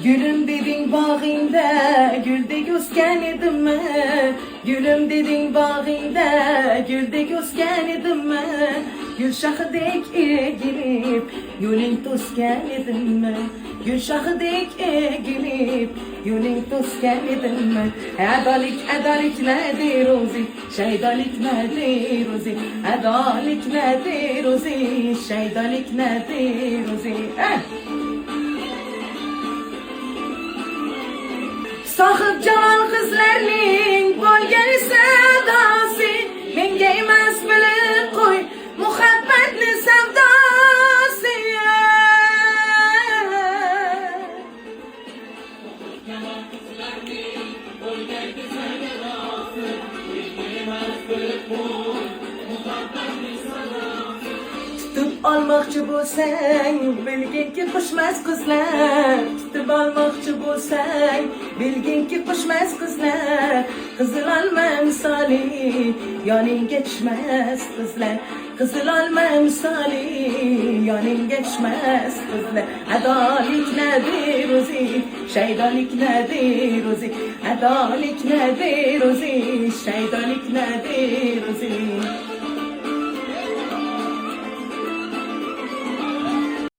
Gülüm dedin bağında, gülde gözken edim mi? Gülüm dedin bağında, gülde gözken edim mi? Gülşahıdek egilip, gülün tosken edim mi? Gülşahıdek egilip, gülün tosken edim mi? Adalik nedir ozi, şeydalik nedir ozi? Adalik nedir ozi, şeydalik nedir ozi? Sahip canan kızlarning bo'lgan sadasi menga emas bilib qo'y muhabbatli savdosi. Tutup almoqchi bo'lsang bilginki qushmas qizlar, tutib olmoqchi bo'lsang bilginki qushmas qizlar, qizil olma misoli yoningga tushmas qizlar, qizil olma misoli yoningga tushmas qizlar. Adolik nedir o'zi, shaydolik nedir o'zi? Adolik nedir o'zi, shaydolik nedir o'zi?